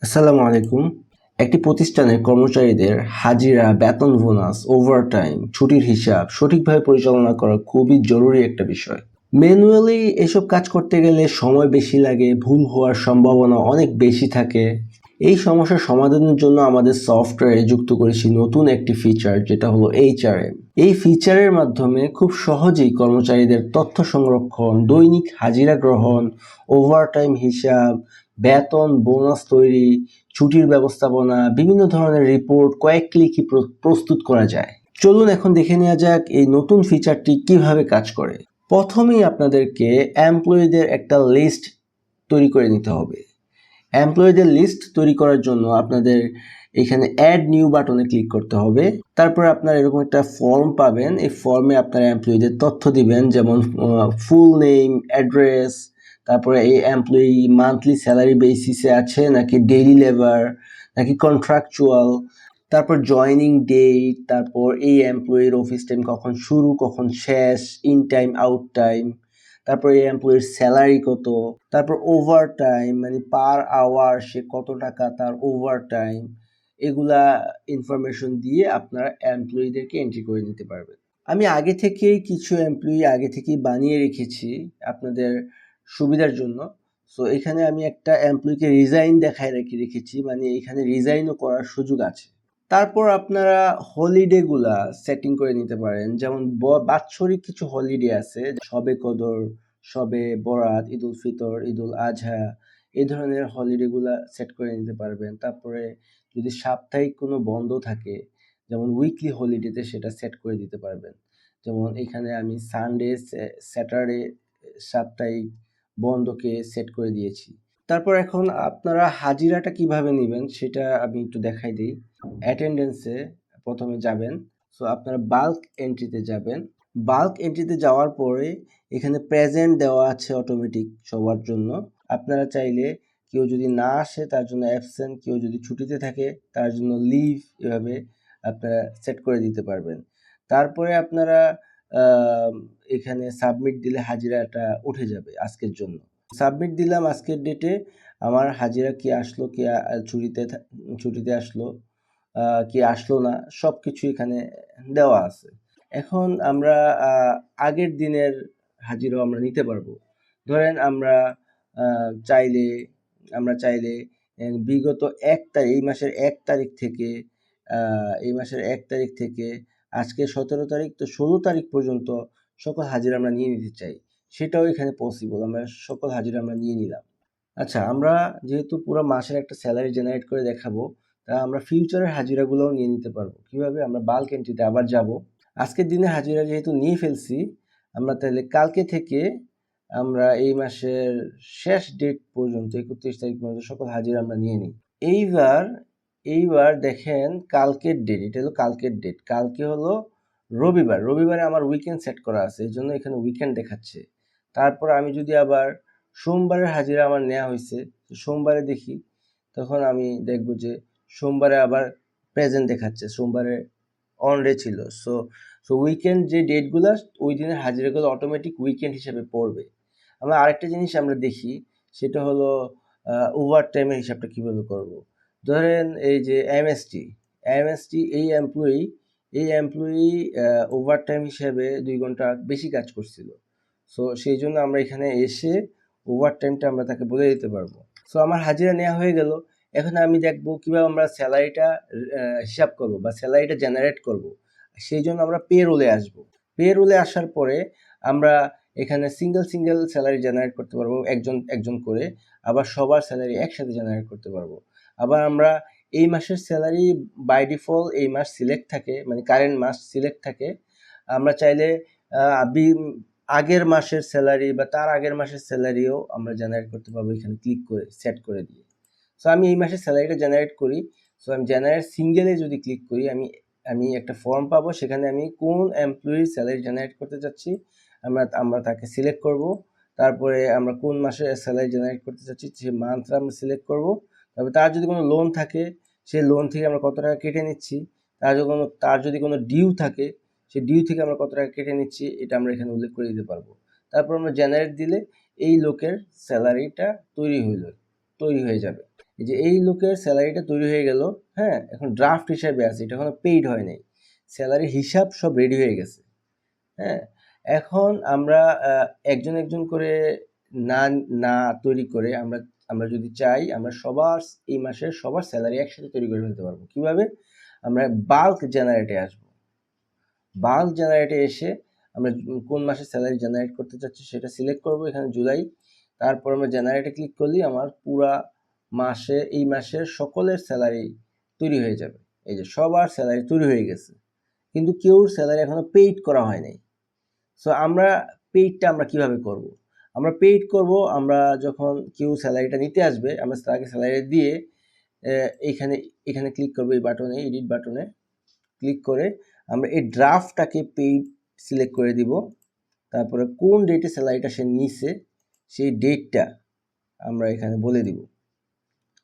আসসালামু আলাইকুম। একটি প্রতিষ্ঠানের কর্মচারীদের হাজিরা, বেতন, বোনাস, ওভারটাইম, ছুটির হিসাব সঠিকভাবে পরিচালনা করা খুবই জরুরি একটা বিষয়। ম্যানুয়ালি এসব কাজ করতে গেলে সময় বেশি লাগে, ভুল হওয়ার সম্ভাবনা অনেক বেশি থাকে। এই সমস্যার সমাধানের জন্য আমাদের সফটওয়্যারে যুক্ত করেছি নতুন একটি ফিচার, যেটা হলো HRM। এই ফিচারের মাধ্যমে খুব সহজেই কর্মচারীদের তথ্য সংরক্ষণ, দৈনিক হাজিরা গ্রহণ, ওভারটাইম হিসাব, বেতন, বোনাস তৈরি, ছুটির ব্যবস্থাপনা, বিভিন্ন ধরনের রিপোর্ট কয়েক ক্লিকই প্রস্তুত করা যায়। চলুন এখন দেখে নেওয়া যাক এই নতুন ফিচারটি কিভাবে কাজ করে। প্রথমেই আপনাদেরকে এমপ্লয়ীদের একটা লিস্ট তৈরি করে নিতে হবে। এমপ্লয়ীদের লিস্ট তৈরি করার জন্য আপনাদের এখানে অ্যাড নিউ বাটনে ক্লিক করতে হবে। তারপর আপনারা এরকম একটা ফর্ম পাবেন। এই ফর্মে আপনারা এমপ্লয়ীদের তথ্য দিবেন, যেমন ফুল নেম, অ্যাড্রেস, তারপরে এই এমপ্লয়ি মান্থলি স্যালারি বেসিসে আছে নাকি ডেইলি লেবার নাকি কন্ট্রাকচুয়াল, তারপর জয়নিং ডেট, তারপর এই এমপ্লয়ির অফিস টাইম কখন শুরু কখন শেষ, ইন টাইম আউট টাইম, তারপর এই এমপ্লয়ির স্যালারি কত, তারপর ওভার টাইম মানে পার আওয়ার সে কত টাকা তার ওভার টাইম, এগুলা ইনফরমেশন দিয়ে আপনারা এমপ্লয়ীদেরকে এন্ট্রি করে নিতে পারবেন। আমি আগে থেকেই কিছু এমপ্লয়ি আগে থেকেই বানিয়ে রেখেছি আপনাদের সুবিধার জন্য। সো এখানে আমি একটা এমপ্লয়িকে রিজাইন দেখায় রেখেছি, মানে এখানে রিজাইনও করার সুযোগ আছে। তারপর আপনারা হলিডে গুলা সেটিং করে নিতে পারেন, যেমন বাৎসরিক কিছু হলিডে আছে, সবে কদর, সবে বরাত, ঈদুল ফিতর, ঈদুল আজহা, এই ধরনের হলিডে গুলা সেট করে নিতে পারবেন। তারপরে যদি সাপ্তাহিক কোনো বন্ধ থাকে, যেমন উইকলি হলিডেতে সেটা সেট করে দিতে পারবেন। যেমন এখানে আমি সানডে, স্যাটারডে সাপ্তাহিক বন্ধকে সেট করে দিয়েছি। তারপর এখন আপনারা হাজিরাটা কিভাবে নেবেন সেটা আমি একটু দেখাই দিই। অ্যাটেন্ডেন্সে প্রথমে যাবেন। সো আপনারা বাল্ক এন্ট্রিতে যাবেন। বাল্ক এন্ট্রিতে যাওয়ার পরে এখানে প্রেজেন্ট দেওয়া আছে অটোমেটিক সবার জন্য। আপনারা চাইলে কেউ যদি না আসে তার জন্য অ্যাবসেন্ট, কেউ যদি ছুটিতে থাকে তার জন্য লিভ, এভাবে আপনারা সেট করে দিতে পারবেন। তারপরে আপনারা এখানে সাবমিট দিলে হাজিরাটা উঠে যাবে আজকের জন্য। সাবমিট দিলাম আজকের ডেটে, আমার হাজিরা কি আসলো, কি ছুটিতে আসলো, কি আসলো না, সব কিছু এখানে দেওয়া আছে। এখন আমরা আগের দিনের হাজিরাও আমরা নিতে পারবো। ধরেন চাইলে চাইলে বিগত এই মাসের 1 তারিখ থেকে আজকে 17 তারিখ, তো 16 তারিখ পর্যন্ত সকল হাজিরা আমরা নিয়ে নিতে চাই, সেটাও এখানে পসিবল। আমরা সকল হাজিরা আমরা নিয়ে নিলাম। আচ্ছা, আমরা যেহেতু পুরো মাসের একটা স্যালারি জেনারেট করে দেখাবো, তা আমরা ফিউচারের হাজিরাগুলোও নিয়ে নিতে পারবো। কিভাবে? আমরা বাল্ক এন্ট্রিতে আবার যাব। আজকের দিনে হাজিরা যেহেতু নিয়ে ফেলছি, আমরা তাহলে কালকে থেকে আমরা এই মাসের শেষ ডেট পর্যন্ত 31 তারিখ পর্যন্ত সকল হাজিরা আমরা নিয়ে নিই। এইবার দেখেন কালকের ডেট, এটা হলো কালকের ডেট। কালকে হলো রবিবার। রবিবারে আমার উইকেন্ড সেট করা আছে, এই জন্য এখানে উইকেন্ড দেখাচ্ছে। তারপর আমি যদি আবার সোমবারের হাজিরা আমার নেওয়া হয়েছে, সোমবারে দেখি, তখন আমি দেখব যে সোমবারে আবার প্রেজেন্ট দেখাচ্ছে, সোমবারে অন ডে ছিল। সো উইকেন্ড যে ডেটগুলো, ওই দিনের হাজিরাগুলো অটোমেটিক উইকেন্ড হিসেবে পড়বে। আমরা আরেকটা জিনিস আমরা দেখি, সেটা হলো ওভার টাইমের হিসাবটা কিভাবে করব। ধরেন এই যে এমএসটি এই এমপ্লয়ি ওভার টাইম হিসেবে 2 ঘন্টা বেশি কাজ করছিল। সো সেই জন্য আমরা এখানে এসে ওভার টাইমটা আমরা তাকে বলে দিতে পারবো। সো আমার হাজিরা নেওয়া হয়ে গেল। এখন আমি দেখবো কিভাবে আমরা স্যালারিটা হিসাব করব বা স্যালারিটা জেনারেট করব। সেই জন্য আমরা পে রোলে আসবো। পে রোলে আসার পরে আমরা এখানে সিঙ্গেল স্যালারি জেনারেট করতে পারবো, একজন করে। আবার সবার স্যালারি একসাথে জেনারেট করতে পারবো। আবার আমরা এই মাসের স্যালারি বাই ডিফল্ট এই মাস সিলেক্ট থাকে, মানে কারেন্ট মাস সিলেক্ট থাকে। আমরা চাইলে আগের মাসের স্যালারি বা তার আগের মাসের স্যালারিও আমরা জেনারেট করতে পারবো এখানে ক্লিক করে, সেট করে দিয়ে। সো আমি এই মাসের স্যালারিটা জেনারেট করি। সো আমি জেনারেট সিঙ্গেলে যদি ক্লিক করি, আমি একটা ফর্ম পাবো, সেখানে আমি কোন এমপ্লয়ির স্যালারি জেনারেট করতে চাচ্ছি আমরা তাকে সিলেক্ট করব। তারপরে আমরা কোন মাসে স্যালারি জেনারেট করতে চাচ্ছি সেই মান্থটা আমরা সিলেক্ট করব। তারপরে তার যদি কোনো লোন থাকে, সেই লোন থেকে আমরা কত টাকা কেটে নিচ্ছি, তার যদি কোনো ডিউ থাকে, সেই ডিউ থেকে আমরা কত টাকা কেটে নিচ্ছি, এটা আমরা এখানে উল্লেখ করে দিতে পারবো। তারপর আমরা জেনারেট দিলে এই লোকের স্যালারিটা তৈরি হয়ে যাবে। এই যে এই লোকের স্যালারিটা তৈরি হয়ে গেল, হ্যাঁ, এখন ড্রাফট হিসাবে আছে, এটা এখনো পেইড হয় নাই, স্যালারির হিসাব সব রেডি হয়ে গেছে, হ্যাঁ। এখন আমরা একজন একজন করে না না তৈরি করে আমরা আমরা যদি চাই আমরা সবার এই মাসের সবার স্যালারি একসাথে তৈরি করে ফেলতে পারবো। কিভাবে? আমরা বাল্ক জেনারেটে আসবো। বাল্ক জেনারেটে এসে আমরা কোন মাসে স্যালারি জেনারেট করতে চাচ্ছি সেটা সিলেক্ট করব, এখানে জুলাই। তারপর আমরা জেনারেটে ক্লিক করলেই আমার পুরা মাসে এই মাসের সকলের স্যালারি তৈরি হয়ে যাবে। এই যে সবার স্যালারি তৈরি হয়ে গেছে, কিন্তু কেউর স্যালারি এখনো পেইড করা হয় নাই। সো আমরা পেইডটা আমরা কিভাবে করব? আমরা পেইড করব আমরা যখন কেউ স্যালারিটা নিতে আসবে আমরা তাকে স্যালারি দিয়ে এখানে এখানে ক্লিক করব, এই বাটনে, এডিট বাটনে ক্লিক করে আমরা এই ড্রাফটটাকে পেইড সিলেক্ট করে দিব। তারপরে কোন ডেটে স্যালারিটা সে নিছে সেই ডেটটা আমরা এখানে বলে দিব,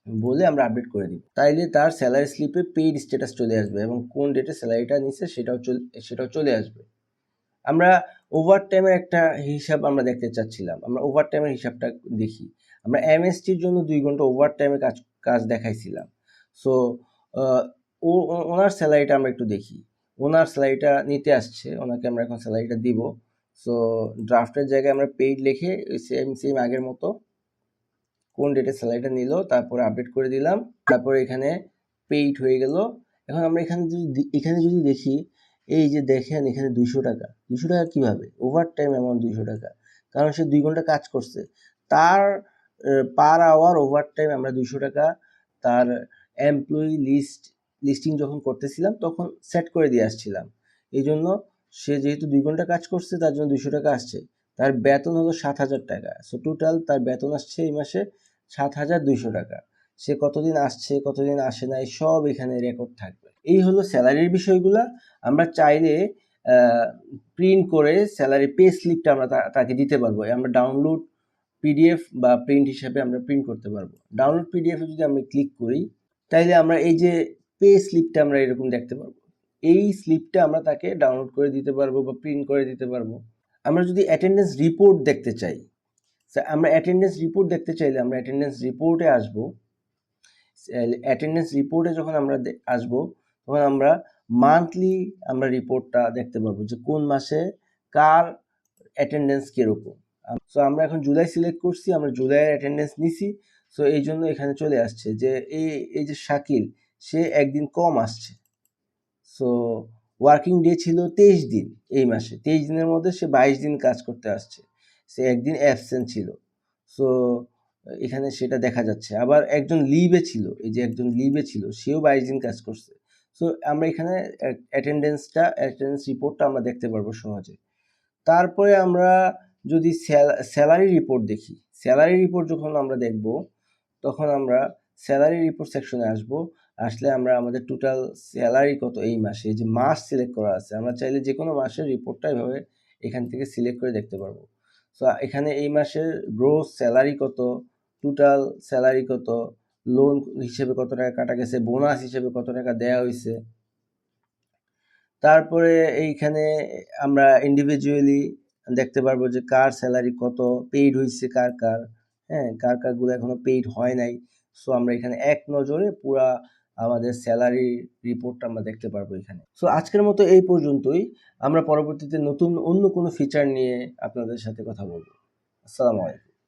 বলে আমরা আপডেট করে দিব। তাইলে তার স্যালারি স্লিপে পেইড স্ট্যাটাস চলে আসবে এবং কোন ডেটে স্যালারিটা নিছে সেটাও চলে আসবে। আমরা ওভারটাইমের একটা হিসাব আমরা দেখতে চাচ্ছিলাম, আমরা ওভারটাইমের হিসাবটা দেখি। আমরা এমএসটির জন্য 2 ঘন্টা ওভারটাইমে কাজ দেখাইছিলাম। সো ওনার স্যালারিটা আমরা একটু দেখি। ওনার স্যালারিটা নিতে আসছে, ওনাকে আমরা এখন স্যালারিটা দিব। সো ড্রাফটের জায়গায় আমরা পেইড লিখে সেম আগের মতো কোন ডেটে স্যালারিটা নিল তারপরে আপডেট করে দিলাম, তারপরে এখানে পেইড হয়ে গেল। এখন আমরা এখানে যদি দেখি, এই যে দেখেন এখানে 200 টাকা, 200 টাকা কিভাবে? ওভার টাইম অ্যামাউন্ট 200 টাকা, কারণ সে 2 ঘন্টা কাজ করছে, তার পার আওয়ার ওভার টাইম আমরা 200 টাকা তার এমপ্লয়ি লিস্টিং যখন করতেছিলাম তখন সেট করে দিয়ে আসছিলাম। এই জন্য সে যেহেতু 2 ঘন্টা কাজ করছে তার জন্য 200 টাকা আসছে। তার বেতন হলো 7,000 টাকা। সো টোটাল তার বেতন আসছে এই মাসে 7,200 টাকা। সে কতদিন আসছে কতদিন আসে নাই সব এখানে রেকর্ড থাকবে। এই হলো স্যালারির বিষয়গুলা। আমরা চাইলে প্রিন্ট করে স্যালারি পে স্লিপটা আমরা তাকে দিতে পারবো। আমরা ডাউনলোড পিডিএফ বা প্রিন্ট হিসাবে আমরা প্রিন্ট করতে পারবো। ডাউনলোড পিডিএফে যদি আমরা ক্লিক করি তাইলে আমরা এই যে পে স্লিপটা আমরা এরকম দেখতে পারবো। এই স্লিপটা আমরা তাকে ডাউনলোড করে দিতে পারবো বা প্রিন্ট করে দিতে পারবো। আমরা যদি অ্যাটেন্ডেন্স রিপোর্ট দেখতে চাই, আমরা অ্যাটেন্ডেন্স রিপোর্ট দেখতে চাইলে আমরা অ্যাটেন্ডেন্স রিপোর্টে আসবো। অ্যাটেন্ডেন্স রিপোর্টে যখন আমরা আসবো তখন আমরা মান্থলি আমরা রিপোর্টটা দেখতে পারবো যে কোন মাসে কার অ্যাটেন্ডেন্স কীরকম। সো আমরা এখন জুলাই সিলেক্ট করছি, আমরা জুলাইয়ের অ্যাটেন্ডেন্স নিছি। সো এই জন্য এখানে চলে আসছে যে এই যে শাকিল, সে একদিন কম আসছে। সো ওয়ার্কিং ডে ছিল 23 দিন এই মাসে, 23 দিনের মধ্যে সে 22 দিন কাজ করতে আসছে, সে একদিন অ্যাবসেন্ট ছিল। সো এখানে সেটা দেখা যাচ্ছে। আবার একজন লিভে ছিল, এই যে একজন লিভে ছিল, সেও 22 দিন কাজ করছে। সো আমরা এখানে অ্যাটেন্ডেন্স রিপোর্টটা আমরা দেখতে পারবো সহজে। তারপরে আমরা যদি স্যালারি রিপোর্ট দেখি, স্যালারি রিপোর্ট যখন আমরা দেখব তখন আমরা স্যালারি রিপোর্ট সেকশনে আসলে আমরা আমাদের টোটাল স্যালারি কত এই মাসে, যে মাস সিলেক্ট করা আছে, আমরা চাইলে যে কোনো মাসের রিপোর্টটা এভাবে এখান থেকে সিলেক্ট করে দেখতে পারবো। সো এখানে এই মাসের গ্রোস স্যালারি কত, টোটাল স্যালারি কত, লোন হিসেবে কত টাকা কাটা গেছে, বোনাস হিসেবে কত টাকা দেওয়া হয়েছে। তারপরে এইখানে আমরা ইন্ডিভিজুয়ালি দেখতে পারবো যে কার স্যালারি কত পেইড হয়েছে, কার গুলো এখনো পেইড হয় নাই। সো আমরা এখানে এক নজরে পুরা আমাদের স্যালারি রিপোর্টটা আমরা দেখতে পারবো এখানে। সো আজকের মতো এই পর্যন্তই। আমরা পরবর্তীতে নতুন অন্য কোনো ফিচার নিয়ে আপনাদের সাথে কথা বলবো। আসসালামু আলাইকুম।